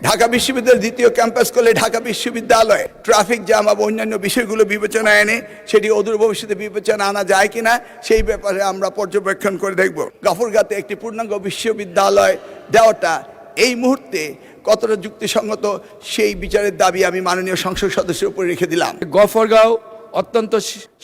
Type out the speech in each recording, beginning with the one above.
ঢাকা বিশ্ববিদ্যালয়ের দ্বিতীয় ক্যাম্পাস করলে ঢাকা বিশ্ববিদ্যালয়ে ট্রাফিক জ্যাম এবং অন্যান্য বিষয়গুলো বিবেচনায় এনে সেটি অদূর ভবিষ্যতে বিবেচনা আনা যায় কিনা সেই ব্যাপারে আমরা পর্যবেক্ষণ করে দেখব। গফরগাঁওতে একটি পূর্ণাঙ্গ বিশ্ববিদ্যালয় দেওয়াটা এই মুহূর্তে কতটা যুক্তিসঙ্গত সেই বিচারের দাবি আমি মাননীয় সংসদ সদস্যের উপর রেখে দিলাম। গফরগাঁও অত্যন্ত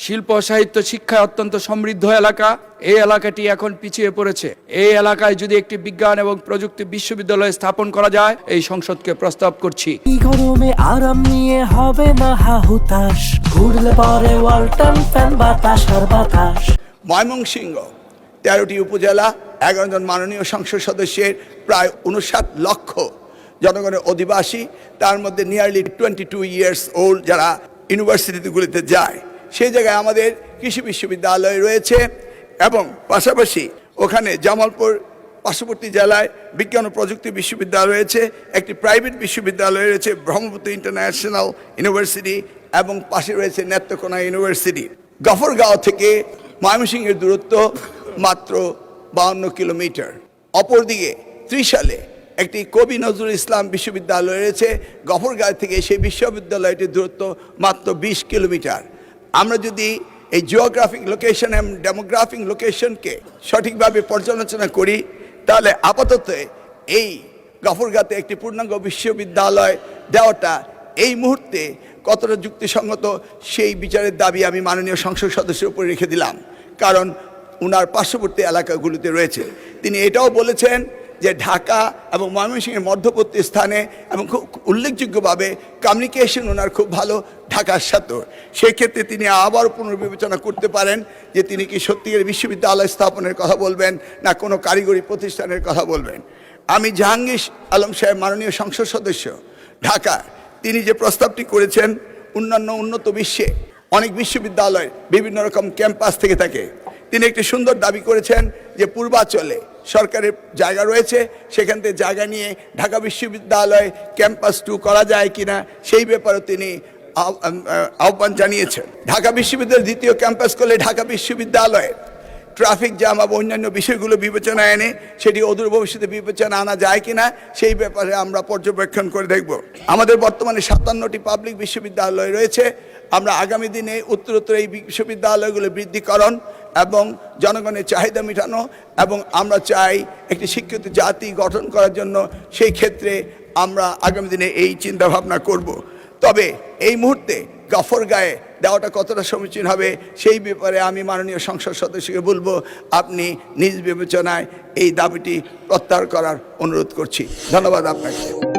শিল্প সাহিত্য শিক্ষায় অত্যন্ত সমৃদ্ধ এলাকা। এই এলাকাটি এখন পিছিয়ে পড়েছে। এই এলাকায় যদি একটি বিজ্ঞান এবং প্রযুক্তি বিশ্ববিদ্যালয় স্থাপন করা যায়, এই সংসদকে প্রস্তাব করছি। গরমে আরাম নিয়ে হবে না হাহুতাশ, ঘুরলে পরে ওয়ালটন ফ্যান বাতাস আর বাতাস। ময়মনসিংহ 13টি উপজেলা, 11 জন মাননীয় সংসদ সদস্যের প্রায় 59 লক্ষ জনগণের অধিবাসী, তার মধ্যে নিয়ারলি 22 ইয়ার্স ওল্ড যারা ইউনিভার্সিটিগুলিতে যায়। সেই জায়গায় আমাদের কৃষি বিশ্ববিদ্যালয় রয়েছে এবং পাশাপাশি ওখানে জামালপুর পার্শ্ববর্তী জেলায় বিজ্ঞান ও প্রযুক্তি বিশ্ববিদ্যালয় রয়েছে, একটি প্রাইভেট বিশ্ববিদ্যালয় রয়েছে ব্রহ্মপুত্র ইন্টারন্যাশনাল ইউনিভার্সিটি এবং পাশে রয়েছে নেত্রকোনা ইউনিভার্সিটি। গফরগাঁও থেকে ময়মনসিংহের দূরত্ব মাত্র 52 কিলোমিটার। অপরদিকে 30 সালে একটি কবি নজরুল ইসলাম বিশ্ববিদ্যালয় রয়েছে গফরগাঁও থেকে, সেই বিশ্ববিদ্যালয়টির দূরত্ব মাত্র 20 কিলোমিটার। আমরা যদি এই জিওগ্রাফিক লোকেশন এবং ডেমোগ্রাফিক লোকেশনকে সঠিকভাবে পর্যালোচনা করি তাহলে আপাতত এই গফরগাঁওতে একটি পূর্ণাঙ্গ বিশ্ববিদ্যালয় দেওয়াটা এই মুহূর্তে কতটা যুক্তিসঙ্গত সেই বিচারের দাবি আমি মাননীয় সংসদ সদস্যের উপর রেখে দিলাম, কারণ ওনার পার্শ্ববর্তী এলাকাগুলিতে রয়েছে। তিনি এটাও বলেছেন যে ঢাকা এবং ময়মনসিংহের মধ্যবর্তী স্থানে এবং খুব উল্লেখযোগ্যভাবে কমিউনিকেশন ওনার খুব ভালো ঢাকার সাথে। সেক্ষেত্রে তিনি আবার পুনর্বিবেচনা করতে পারেন যে তিনি কি সত্যিকার বিশ্ববিদ্যালয় স্থাপনের কথা বলবেন না কোনো কারিগরি প্রতিষ্ঠানের কথা বলবেন। আমি জাহাঙ্গীর আলম সাহেব মাননীয় সংসদ সদস্য ঢাকা, তিনি যে প্রস্তাবটি করেছেন, অন্যান্য উন্নত বিশ্বে অনেক বিশ্ববিদ্যালয় বিভিন্ন রকম ক্যাম্পাস থেকে থাকে। তিনি একটি সুন্দর দাবি করেছেন যে পূর্বাঞ্চলে সরকারের জায়গা রয়েছে, সেখান থেকে জায়গা নিয়ে ঢাকা বিশ্ববিদ্যালয় ক্যাম্পাস 2 করা যায় কিনা সেই ব্যাপারে তিনি আহ্বান জানিয়েছেন। ঢাকা বিশ্ববিদ্যালয়ের দ্বিতীয় ক্যাম্পাস করলে ঢাকা বিশ্ববিদ্যালয়ে ট্রাফিক জ্যাম এবং অন্যান্য বিষয়গুলো বিবেচনায় এনে সেটি অদূর ভবিষ্যতে বিবেচনা আনা যায় কিনা সেই ব্যাপারে আমরা পর্যবেক্ষণ করে দেখব। আমাদের বর্তমানে 57টি পাবলিক বিশ্ববিদ্যালয় রয়েছে। আমরা আগামী দিনে উত্তরোত্তর এই বিশ্ববিদ্যালয়গুলো বৃদ্ধিকরণ এবং জনগণের চাহিদা মেটানো এবং আমরা চাই একটি শিক্ষিত জাতি গঠন করার জন্য, সেই ক্ষেত্রে আমরা আগামী দিনে এই চিন্তাভাবনা করব। তবে এই মুহূর্তে গফরগাঁয়ে দেওয়াটা কতটা সমীচীন হবে সেই ব্যাপারে আমি মাননীয় সংসদ সদস্যকে বলবো, আপনি নিজ বিবেচনায় এই দাবিটি প্রত্যাহার করার অনুরোধ করছি। ধন্যবাদ আপনাকে।